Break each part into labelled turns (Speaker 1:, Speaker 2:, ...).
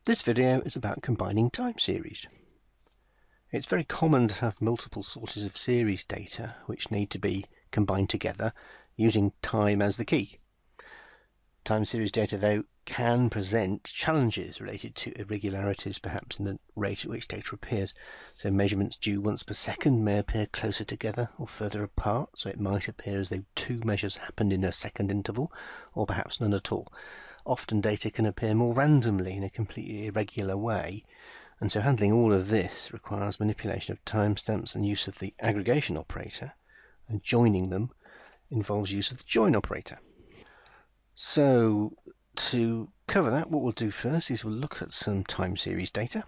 Speaker 1: This video is about combining time series. It's very common to have multiple sources of series data which need to be combined together using time as the key. Time series data, though, can present challenges related to irregularities perhaps in the rate at which data appears. So measurements due once per second may appear closer together or further apart, so it might appear as though two measures happened in a second interval, or perhaps none at all. Often data can appear more randomly in a completely irregular way, and so handling all of this requires manipulation of timestamps and use of the aggregation operator, and joining them involves use of the join operator. So to cover that, what we'll do first is we'll look at some time series data,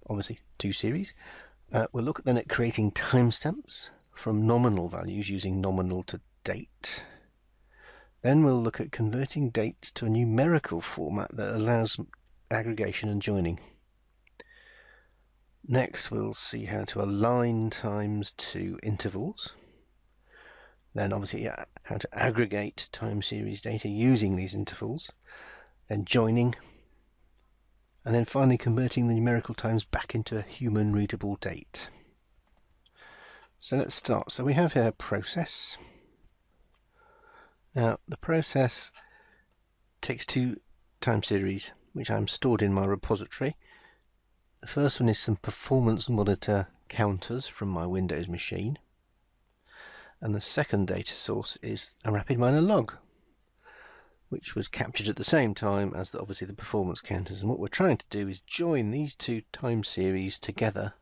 Speaker 1: obviously two series. We'll look then at creating timestamps from nominal values using nominal to date. Then we'll look at converting dates to a numerical format that allows aggregation and joining. Next we'll see how to align times to intervals. Then obviously how to aggregate time series data using these intervals, then joining, and then finally converting the numerical times back into a human readable date. So let's start. So we have here a process. Now the process takes two time series which I'm stored in my repository. The first one is some performance monitor counters from my Windows machine. And the second data source is a RapidMiner log, which was captured at the same time as obviously the performance counters. And what we're trying to do is join these two time series together,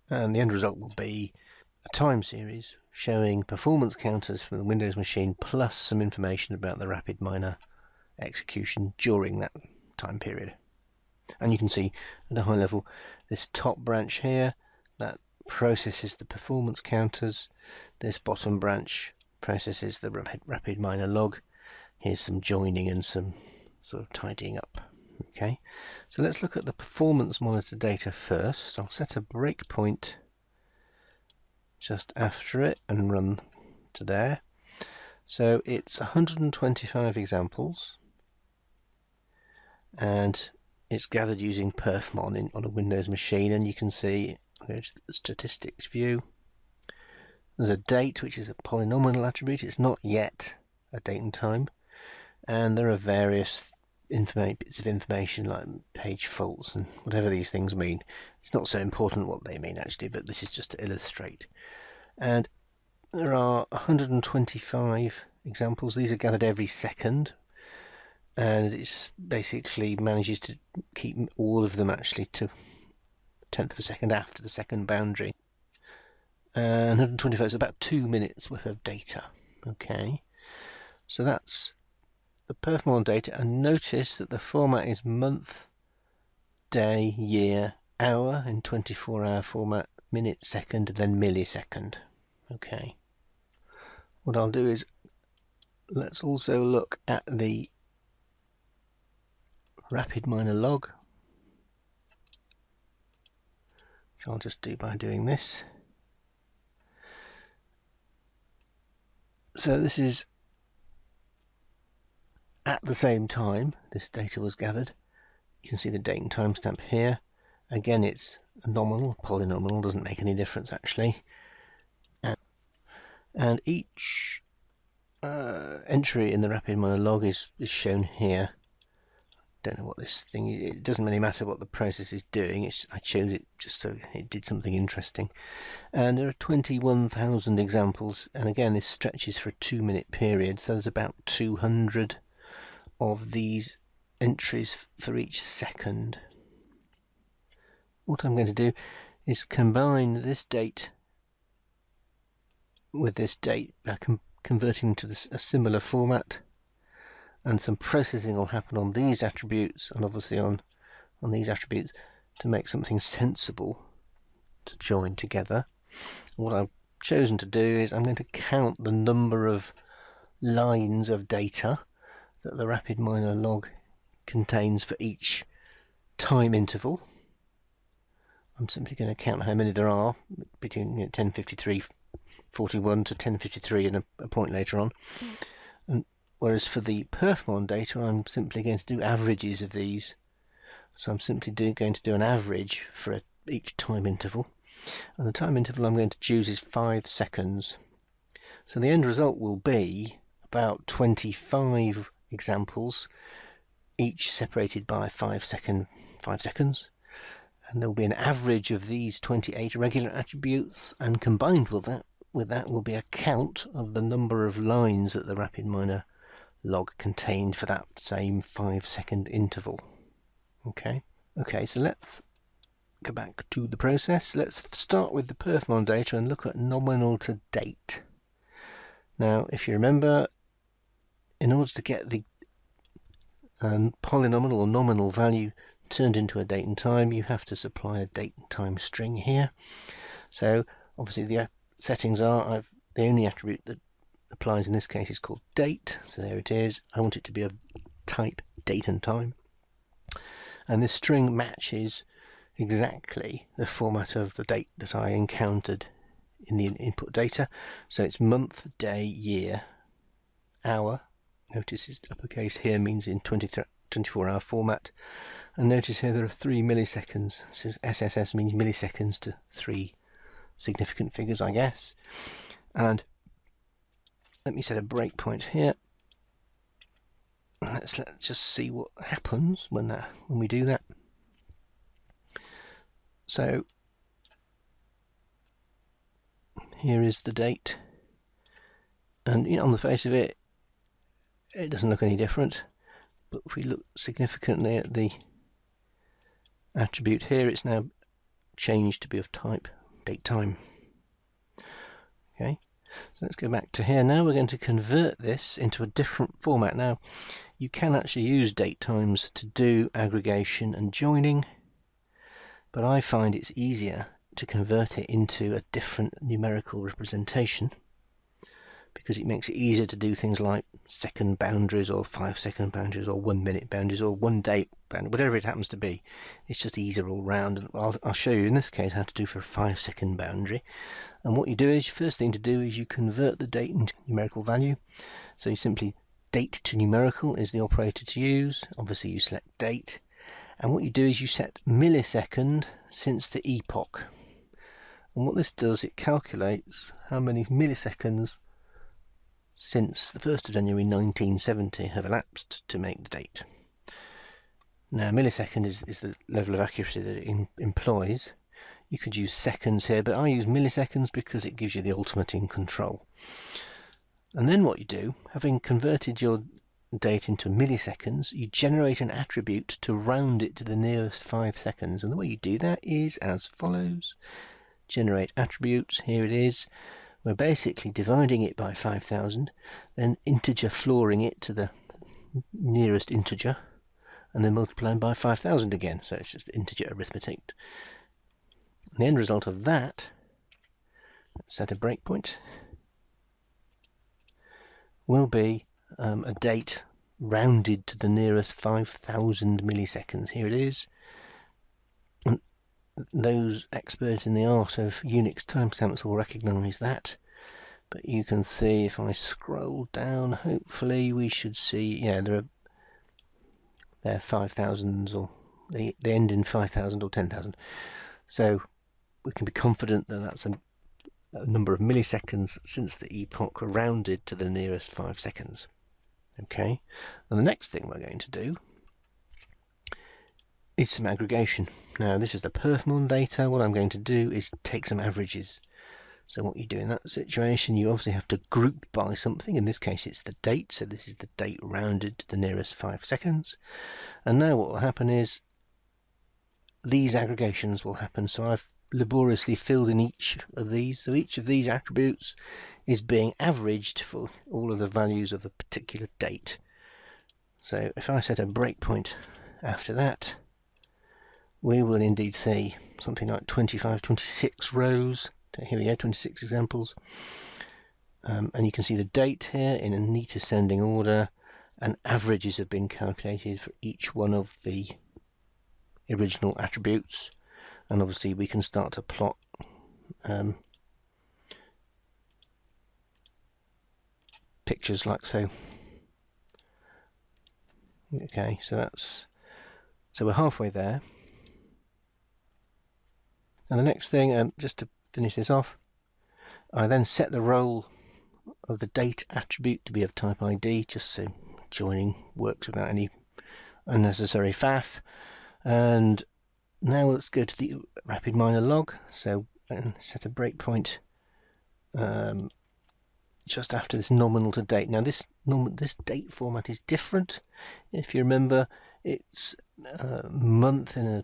Speaker 1: and the end result will be a time series showing performance counters from the Windows machine plus some information about the RapidMiner execution during that time period. And you can see at a high level this top branch here that processes the performance counters. This bottom branch processes the RapidMiner log. Here's some joining and some sort of tidying up. Okay, so let's look at the performance monitor data first. I'll set a breakpoint just after it and run to there. So it's 125 examples, and it's gathered using perfmon on a Windows machine, and you can see, I'll go to the statistics view. There's a date, which is a polynomial attribute. It's not yet a date and time, and there are various bits of information like page faults and whatever these things mean. It's not so important what they mean actually, but this is just to illustrate. And there are 125 examples. These are gathered every second, and it basically manages to keep all of them actually to 10th of a second after the second boundary. And 125 is about 2 minutes worth of data. Okay, so that's the perfmon data, and notice that the format is month, day, year, hour in 24-hour format, minute, second, then millisecond. Okay, what I'll do is let's also look at the RapidMiner log, which I'll just do by doing this. So this is at the same time this data was gathered. You can see the date and timestamp here. Again, it's a nominal, polynomial, doesn't make any difference actually. And each entry in the RapidMiner log is shown here. Don't know what this thing is. It doesn't really matter what the process is doing. I chose it just so it did something interesting. And there are 21,000 examples, and again this stretches for a 2-minute period, so there's about 200 of these entries for each second. What I'm going to do is combine this date with this date by converting to a similar format, and some processing will happen on these attributes and obviously on these attributes to make something sensible to join together. What I've chosen to do is I'm going to count the number of lines of data that the RapidMiner log contains for each time interval. I'm simply going to count how many there are between 10:53:41 to 10:53 and a point later on. And whereas for the perfmon data, I'm simply going to do averages of these So I'm simply going to do an average for each time interval, and the time interval I'm going to choose is 5 seconds. So the end result will be about 25 examples, each separated by 5 seconds, and there will be an average of these 28 irregular attributes, and combined with that will be a count of the number of lines that the RapidMiner log contained for that same 5 second interval. Okay, so let's go back to the process. Let's start with the perfmon data and look at nominal to date. Now, if you remember, in order to get the polynomial or nominal value turned into a date and time, you have to supply a date and time string here. So obviously the settings are, the only attribute that applies in this case is called date, so there it is. I want it to be of type date and time, and this string matches exactly the format of the date that I encountered in the input data. So it's month, day, year, hour. Notice it's uppercase here means in 24-hour format, and notice here there are 3 milliseconds. So SSS means milliseconds to 3 significant figures, I guess. And let me set a breakpoint here. Let's just see what happens when we do that. So here is the date, and on the face of it, it doesn't look any different. But if we look significantly at the attribute here, it's now changed to be of type date time. Okay, so let's go back to here. Now we're going to convert this into a different format. Now you can actually use date times to do aggregation and joining, but I find it's easier to convert it into a different numerical representation, because it makes it easier to do things like second boundaries or 5 second boundaries or 1 minute boundaries or 1 day boundary, whatever it happens to be. It's just easier all round, and I'll show you in this case how to do for a 5 second boundary. And what you do is, first thing to do is you convert the date into numerical value. So you simply date to numerical is the operator to use. Obviously you select date, and what you do is you set millisecond since the epoch. And what this does, it calculates how many milliseconds since the 1st of January 1970 have elapsed to make the date. Now millisecond is the level of accuracy that it employs. You could use seconds here, but I use milliseconds because it gives you the ultimate in control. And then what you do, having converted your date into milliseconds, you generate an attribute to round it to the nearest 5 seconds. And the way you do that is as follows. Generate attributes, here it is. We're basically dividing it by 5,000, then integer flooring it to the nearest integer, and then multiplying by 5,000 again. So it's just integer arithmetic. And the end result of that, let's set a breakpoint, will be a date rounded to the nearest 5,000 milliseconds. Here it is. And those experts in the art of Unix timestamps will recognize that. But you can see if I scroll down, hopefully we should see, yeah, there are 5,000s, or they end in 5,000 or 10,000. So we can be confident that that's a number of milliseconds since the epoch rounded to the nearest 5 seconds. Okay, and the next thing we're going to do is some aggregation. Now this is the perfmon data. What I'm going to do is take some averages. So what you do in that situation, you obviously have to group by something. In this case it's the date, so this is the date rounded to the nearest 5 seconds. And now what will happen is these aggregations will happen. So I've laboriously filled in each of these. So each of these attributes is being averaged for all of the values of the particular date. So if I set a breakpoint after that, we will indeed see something like 25, 26 rows. Here we go, 26 examples. And you can see the date here in a neat ascending order, and averages have been calculated for each one of the original attributes. And obviously we can start to plot pictures like so. Okay, so that's So we're halfway there. And the next thing, just to finish this off, I then set the role of the date attribute to be of type ID, just so joining works without any unnecessary faff. And now let's go to the RapidMiner log. So set a breakpoint just after this nominal to date. Now this date format is different. If you remember, it's month in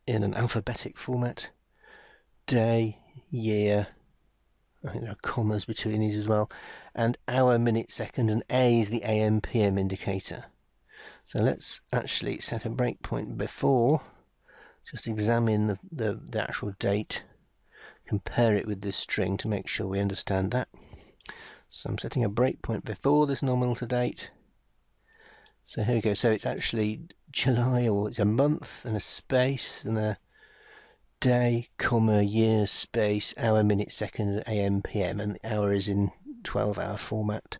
Speaker 1: an alphabetic format, day, year. I think there are commas between these as well, and hour, minute, second, and A is the AM PM indicator. So let's actually set a breakpoint before, just examine the actual date, compare it with this string to make sure we understand that. So I'm setting a breakpoint before this nominal to date. So here we go. So it's actually July, or it's a month and a space and a day, comma, year, space, hour, minute, second, AM, PM, and the hour is in 12-hour format.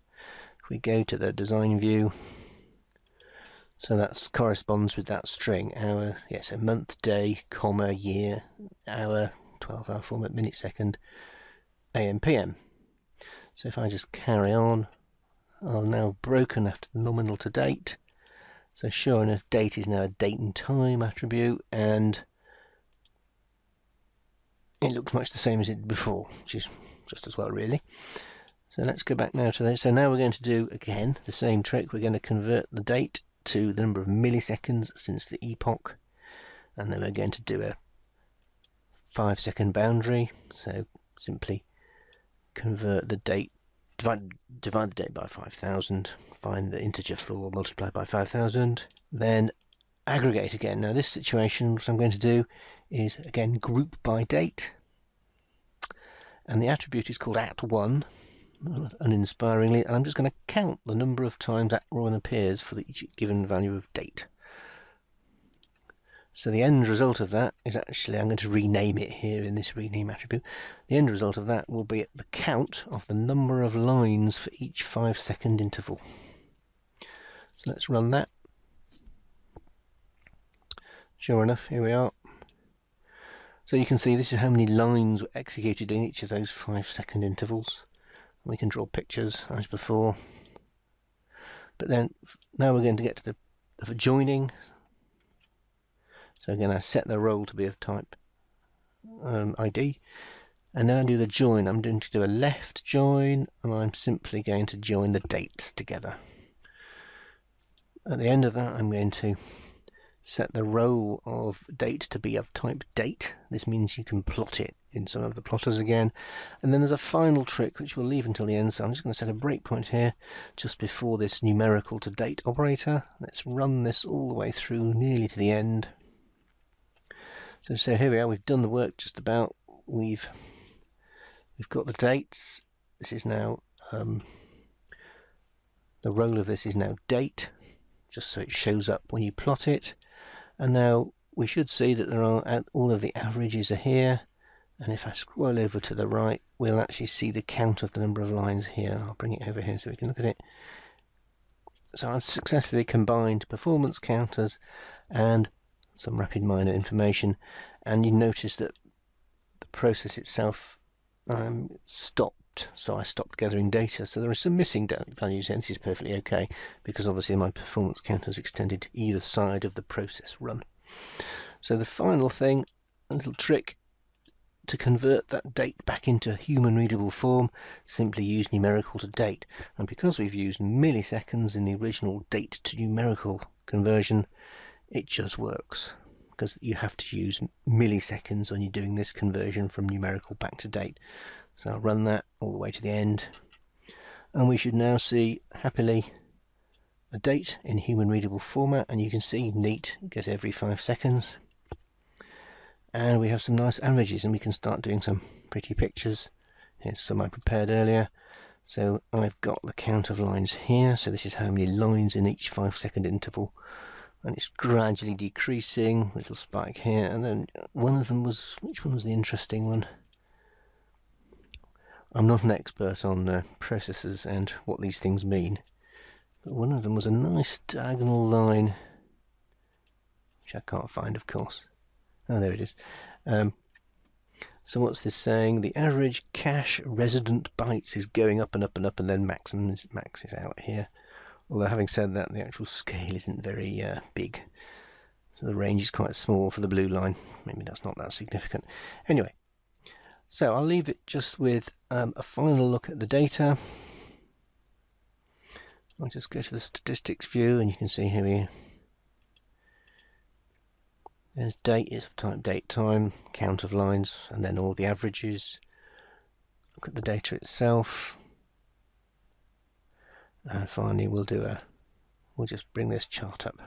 Speaker 1: If we go to the design view, so that corresponds with that string, hour, yes, a month, day, comma, year, hour, 12-hour format, minute, second, AM, PM. So if I just carry on, I've now broken after the nominal to date. So sure enough, date is now a date and time attribute, and it looks much the same as it did before, which is just as well, really. So let's go back now to this. So now we're going to do, again, the same trick. We're going to convert the date to the number of milliseconds since the epoch, and then we're going to do a 5-second boundary. So simply convert the date, divide the date by 5,000, find the integer floor, multiply by 5,000, then aggregate again. Now this situation, what I'm going to do is again group by date, and the attribute is called @1, uninspiringly, and I'm just going to count the number of times @1 appears for each given value of date. So the end result of that is actually, I'm going to rename it here in this rename attribute. The end result of that will be the count of the number of lines for each 5-second interval. So let's run that. Sure enough, here we are. So you can see this is how many lines were executed in each of those 5-second intervals. We can draw pictures as before. But then now we're going to get to the joining. So again, I set the role to be of type ID, and then I do the join. I'm going to do a left join, and I'm simply going to join the dates together. At the end of that, I'm going to set the role of date to be of type date. This means you can plot it in some of the plotters again. And then there's a final trick which we'll leave until the end, so I'm just going to set a breakpoint here just before this numerical to date operator. Let's run this all the way through nearly to the end. So here we are, we've done the work just about. We've got the dates. This is now the role of this is now date, just so it shows up when you plot it. And now we should see that there are all of the averages are here, and if I scroll over to the right, we'll actually see the count of the number of lines here. I'll bring it over here so we can look at it. So I've successfully combined performance counters and some RapidMiner information, and you notice that the process itself stopped, so I stopped gathering data. So there are some missing values here. This is perfectly okay, because obviously my performance counters extended either side of the process run. So the final thing, a little trick to convert that date back into human readable form, simply use numerical to date. And because we've used milliseconds in the original date to numerical conversion, it just works, because you have to use milliseconds when you're doing this conversion from numerical back to date. So I'll run that all the way to the end, and we should now see happily a date in human readable format, and you can see neat, it goes every 5 seconds, and we have some nice averages, and we can start doing some pretty pictures. Here's some I prepared earlier. So I've got the count of lines here, so this is how many lines in each 5-second interval, and it's gradually decreasing, little spike here, and then one of them was, which one was the interesting one? I'm not an expert on processes and what these things mean, but one of them was a nice diagonal line which I can't find, of course. Oh, there it is. So what's this saying? The average cache resident bytes is going up and up and up, and then maxes out here. Although having said that, the actual scale isn't very big. So the range is quite small for the blue line. Maybe that's not that significant. Anyway, so I'll leave it just with a final look at the data. I'll just go to the statistics view, and you can see here there's date, is type date time, count of lines, and then all the averages. Look at the data itself, and finally we'll just bring this chart up.